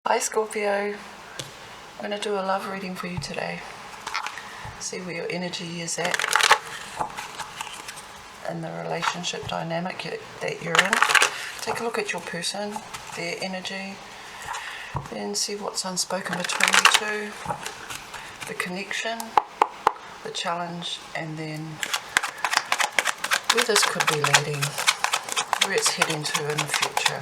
Hi Scorpio, I'm going to do a love reading for you today. See where your energy is at and the relationship dynamic that you're in. Take a look at your person, their energy, then see what's unspoken between you two, the connection, the challenge, and then where this could be leading, where it's heading to in the future.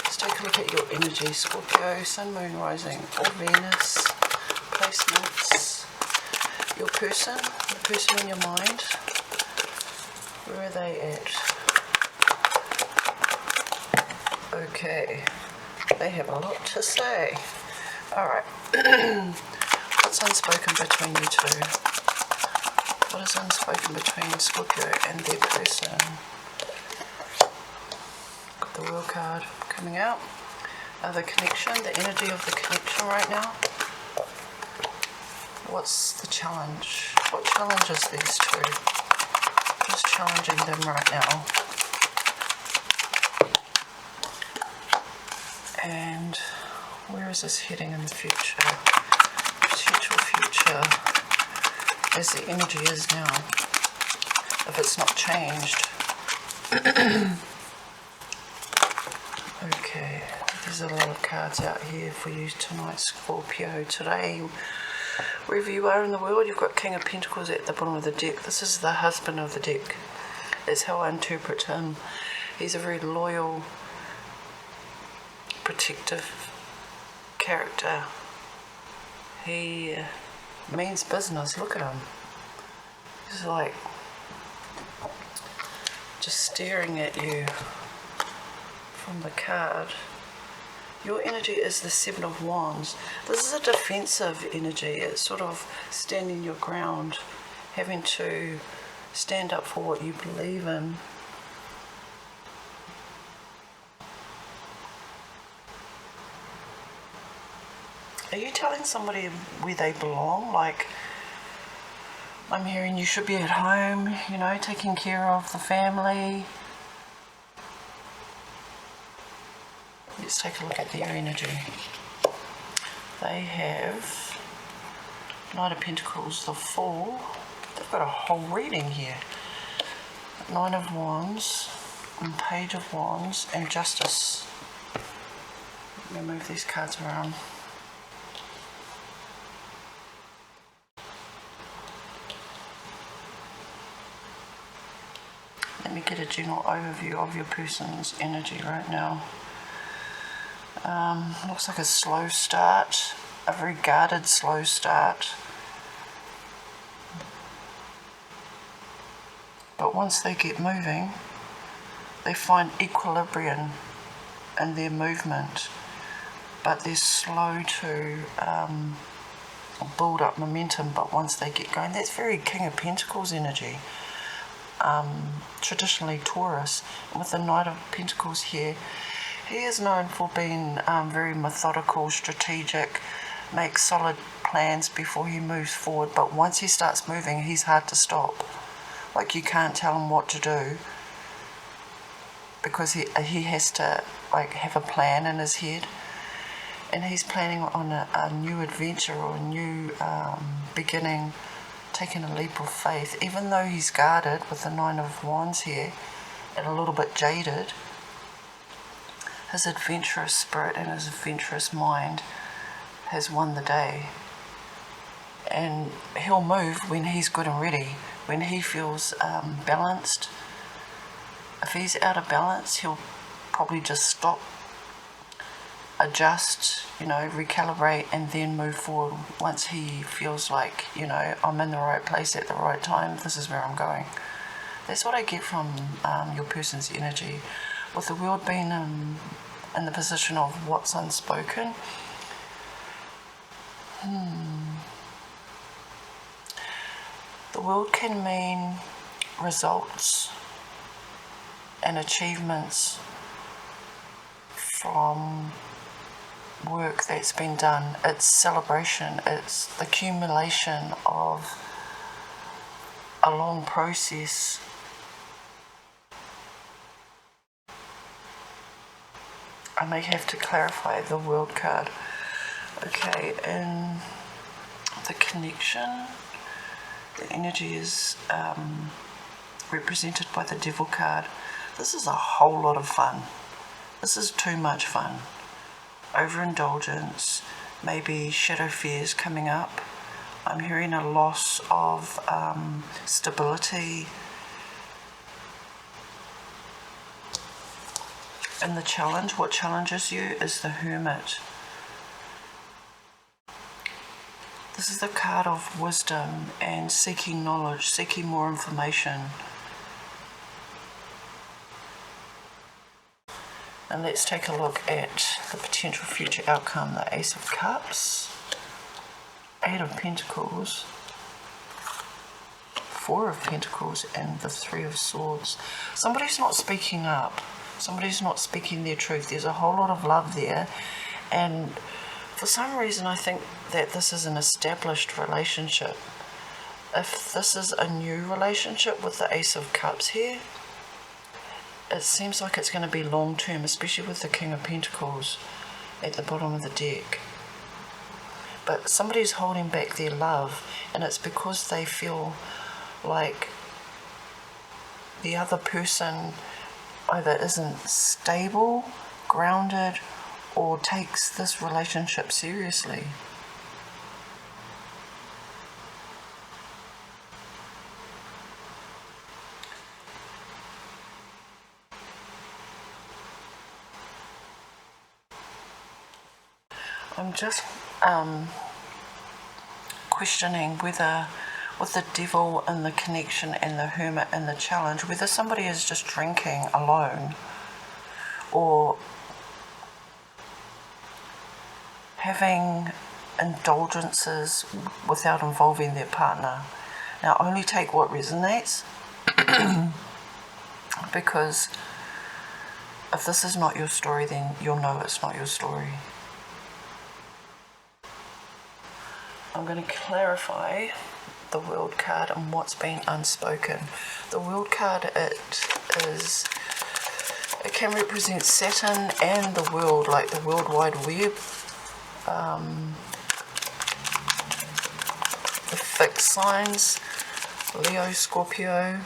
Let's take a look at your energy, Scorpio, Sun, Moon, Rising, or Venus, placements, your person, the person in your mind, where are they at? Okay, they have a lot to say. Alright, what's unspoken between you two? What is unspoken between Scorpio and their person? Got the World card coming out. The connection, the energy of the connection right now. What's the challenge? What challenges these two? What's challenging them right now? And where is this heading in the future? Future, as the energy is now, if it's not changed. Okay, there's a lot of cards out here for you tonight, Scorpio. Today, wherever you are in the world, you've got King of Pentacles at the bottom of the deck. This is the husband of the deck. That's how I interpret him. He's a very loyal, protective character. He means business. Look at him. He's like just staring at you from the card. Your energy is the Seven of Wands. This is a defensive energy. It's sort of standing your ground, having to stand up for what you believe in. Are you telling somebody where they belong? Like, I'm hearing you should be at home, you know, taking care of the family. Let's take a look at their energy. They have Knight of Pentacles, the Fool. They've got a whole reading here. Nine of Wands, and Page of Wands, and Justice. Let me move these cards around. Let me get a general overview of your person's energy right now. Looks like a slow start, a very guarded slow start. But once they get moving, they find equilibrium in their movement. But they're slow to build up momentum, but once they get going, that's very King of Pentacles energy. Traditionally Taurus. With the Knight of Pentacles here, he is known for being very methodical, strategic, makes solid plans before he moves forward, but once he starts moving, he's hard to stop. Like, you can't tell him what to do because he has to like have a plan in his head, and he's planning on a new adventure or a new beginning, taking a leap of faith. Even though he's guarded with the Nine of Wands here and a little bit jaded, his adventurous spirit and his adventurous mind has won the day. And he'll move when he's good and ready, when he feels balanced. If he's out of balance, he'll probably just stop, adjust, you know, recalibrate, and then move forward once he feels like, you know, I'm in the right place at the right time, this is where I'm going. That's what I get from your person's energy. With the world being in the position of what's unspoken, the world can mean results and achievements from work that's been done. It's celebration, it's the accumulation of a long process. I may have to clarify the World card. Okay, and the connection, the energy is represented by the Devil card. This is a whole lot of fun. This is too much fun. Overindulgence, maybe shadow fears coming up. I'm hearing a loss of stability. And the challenge, what challenges you is the Hermit. This is the card of wisdom and seeking knowledge, seeking more information. And let's take a look at the potential future outcome. The Ace of Cups, Eight of Pentacles, Four of Pentacles, and the Three of Swords. Somebody's not speaking up. Somebody's not speaking their truth. There's a whole lot of love there. And for some reason, I think that this is an established relationship. If this is a new relationship with the Ace of Cups here, it seems like it's going to be long term, especially with the King of Pentacles at the bottom of the deck. But somebody's holding back their love, and it's because they feel like the other person either isn't stable, grounded, or takes this relationship seriously. I'm just questioning whether with the Devil and the connection and the Hermit and the challenge, whether somebody is just drinking alone or having indulgences without involving their partner. Now, only take what resonates, because if this is not your story, then you'll know it's not your story. I'm going to clarify the World card and what's been unspoken. The World card, it can represent Saturn and the world, like the World Wide Web. The fixed signs, Leo, Scorpio,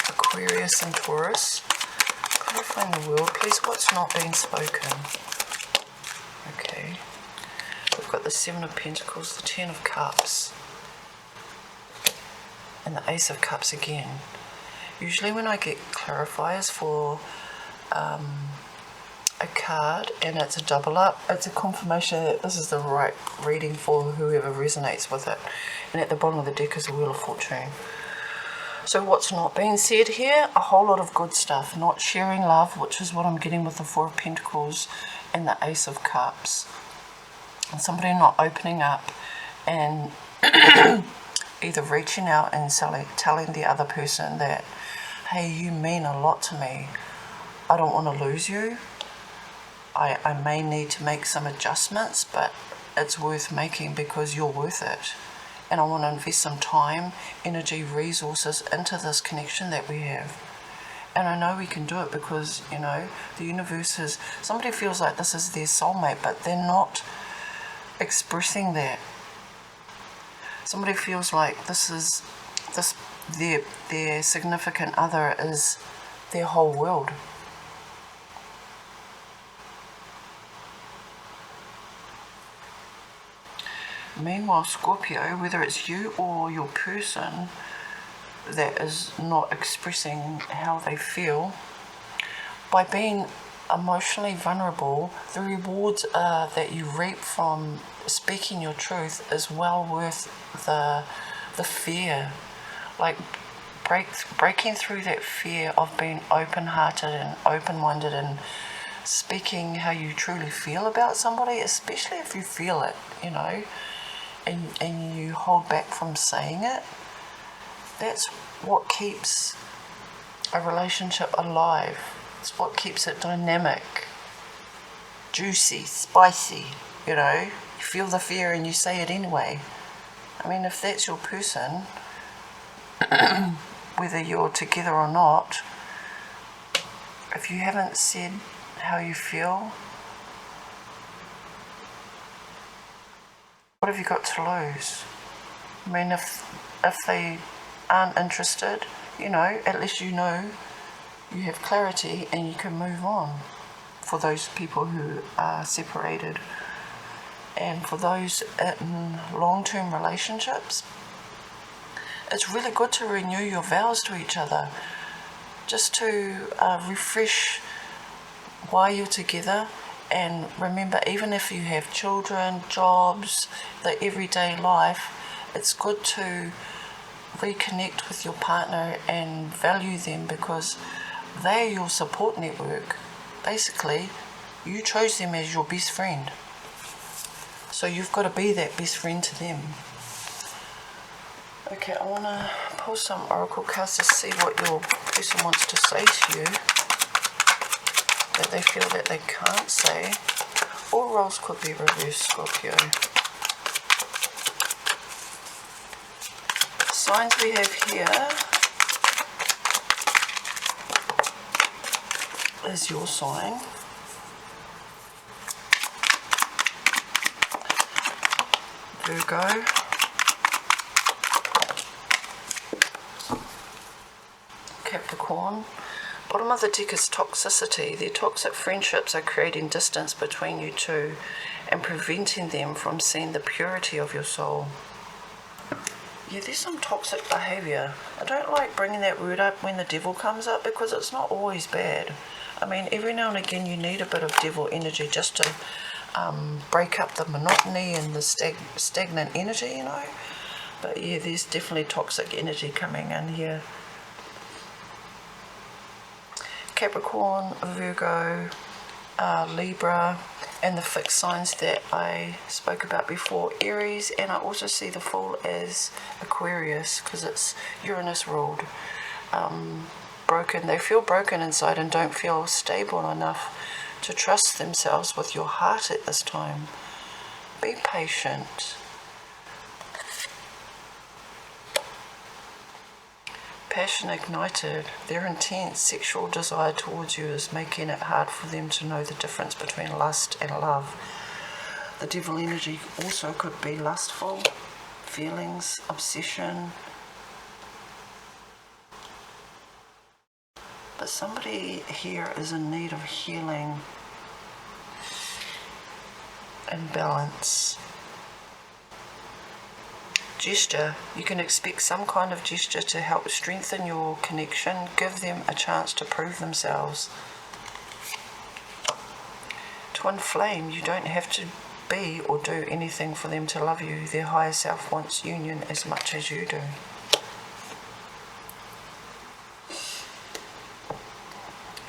Aquarius and Taurus. Clarifying the world, please. What's not being spoken? Okay. We've got the Seven of Pentacles, the Ten of Cups, and the Ace of Cups again. Usually when I get clarifiers for a card and it's a double up, it's a confirmation that this is the right reading for whoever resonates with it. And at the bottom of the deck is a Wheel of Fortune. So what's not being said here? A whole lot of good stuff. Not sharing love, which is what I'm getting with the Four of Pentacles and the Ace of Cups. And somebody not opening up and either reaching out and telling the other person that, hey, you mean a lot to me. I don't want to lose you. I may need to make some adjustments, but it's worth making because you're worth it. And I want to invest some time, energy, resources into this connection that we have. And I know we can do it because, you know, the universe is, somebody feels like this is their soulmate, but they're not expressing that. Somebody feels like their significant other is their whole world. Meanwhile, Scorpio, whether it's you or your person that is not expressing how they feel, by being emotionally vulnerable, the rewards that you reap from speaking your truth is well worth the fear. Like breaking through that fear of being open-hearted and open-minded and speaking how you truly feel about somebody, especially if you feel it, you know, and you hold back from saying it. That's what keeps a relationship alive. It's what keeps it dynamic, juicy, spicy, you know. You feel the fear and you say it anyway. I mean, if that's your person, whether you're together or not, if you haven't said how you feel, what have you got to lose? I mean, if they aren't interested, you know, at least you know you have clarity and you can move on for those people who are separated. And for those in long-term relationships, it's really good to renew your vows to each other, just to refresh why you're together. And remember, even if you have children, jobs, the everyday life, it's good to reconnect with your partner and value them, because they're your support network. Basically, you chose them as your best friend. So you've got to be that best friend to them. Okay, I want to pull some oracle cards to see what your person wants to say to you that they feel that they can't say. All roles could be reversed, Scorpio. Signs we have here is your sign. Virgo. Capricorn. Bottom of the deck is toxicity. Their toxic friendships are creating distance between you two and preventing them from seeing the purity of your soul. Yeah, there's some toxic behaviour. I don't like bringing that word up when the devil comes up, because it's not always bad. I mean, every now and again you need a bit of devil energy just to break up the monotony and the stagnant energy, you know. But yeah, there's definitely toxic energy coming in here. Capricorn, Virgo, Libra, and the fixed signs that I spoke about before, Aries, and I also see the Fool as Aquarius because it's Uranus ruled. Broken. They feel broken inside and don't feel stable enough to trust themselves with your heart at this time. Be patient. Passion ignited. Their intense sexual desire towards you is making it hard for them to know the difference between lust and love. The devil energy also could be lustful, feelings, obsession. But somebody here is in need of healing and balance. Gesture. You can expect some kind of gesture to help strengthen your connection, give them a chance to prove themselves. Twin flame. You don't have to be or do anything for them to love you. Their higher self wants union as much as you do.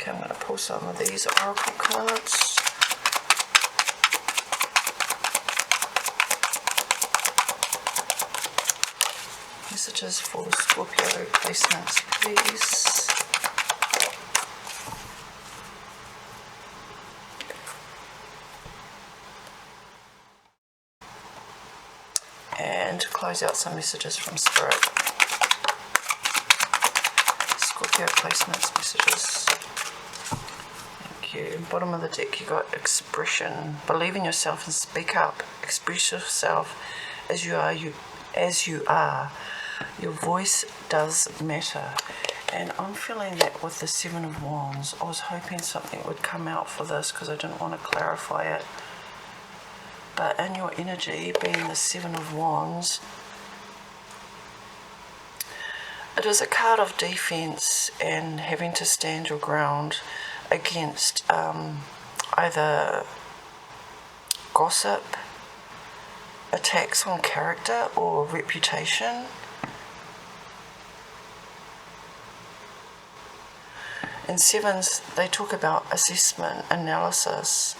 Okay, I'm going to pull some of these oracle cards. Messages for Scorpio placements, please. And to close out, some messages from Spirit. Scorpio placements, messages. Thank you. Bottom of the deck, you got expression. Believe in yourself and speak up. Express yourself as you are. Your voice does matter. And I'm feeling that with the Seven of Wands. I was hoping something would come out for this because I didn't want to clarify it. But in your energy, being the Seven of Wands, it is a card of defense and having to stand your ground against either gossip, attacks on character or reputation. In sevens, they talk about assessment, analysis,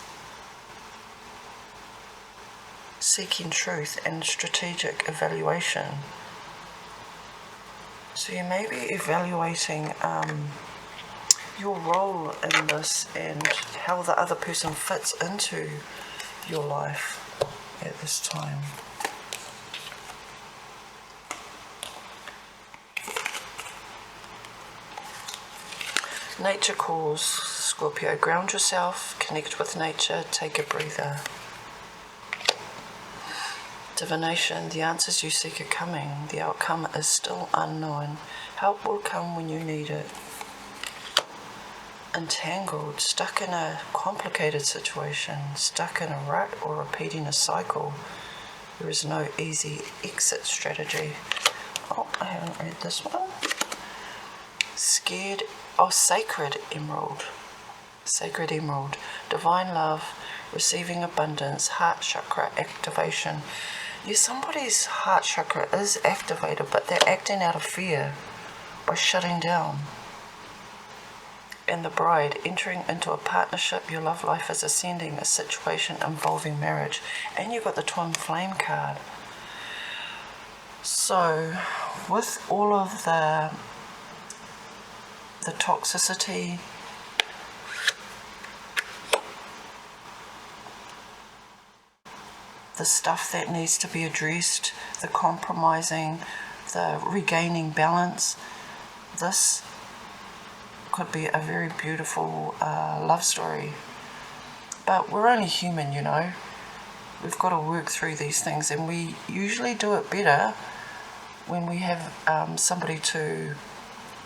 seeking truth, and strategic evaluation. So you may be evaluating your role in this and how the other person fits into your life at this time. Nature calls, Scorpio. Ground yourself, connect with nature, take a breather. Divination, the answers you seek are coming. The outcome is still unknown. Help will come when you need it. Entangled, stuck in a complicated situation, stuck in a rut or repeating a cycle. There is no easy exit strategy. Oh, I haven't read this one. Scared. Oh, sacred emerald. Sacred emerald. Divine love, receiving abundance, heart chakra activation. Yes, somebody's heart chakra is activated, but they're acting out of fear by shutting down. And the bride, entering into a partnership, your love life is ascending, a situation involving marriage. And you've got the twin flame card. So, with all of the toxicity, the stuff that needs to be addressed, the compromising, the regaining balance, this could be a very beautiful love story. But we're only human, you know. We've got to work through these things, and we usually do it better when we have somebody to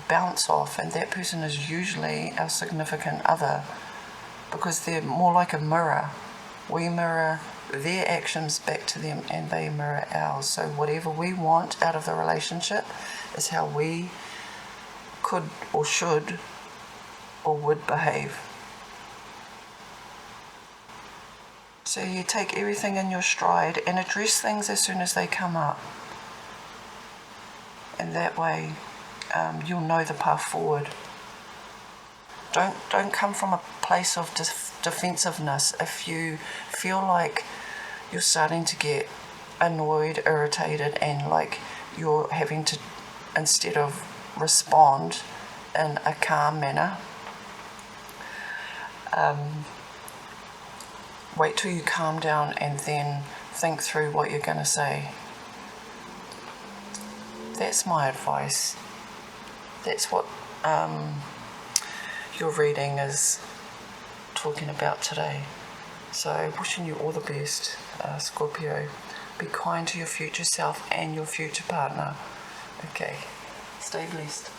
bounce off, and that person is usually our significant other, because they're more like a mirror. We mirror their actions back to them, and they mirror ours. So whatever we want out of the relationship is how we could or should or would behave. So you take everything in your stride and address things as soon as they come up, and that way you'll know the path forward. Don't come from a place of defensiveness. If you feel like you're starting to get annoyed, irritated, and like you're having to, instead of respond in a calm manner, wait till you calm down and then think through what you're going to say. That's my advice. That's what your reading is talking about today. So wishing you all the best, Scorpio. Be kind to your future self and your future partner. Okay, stay blessed.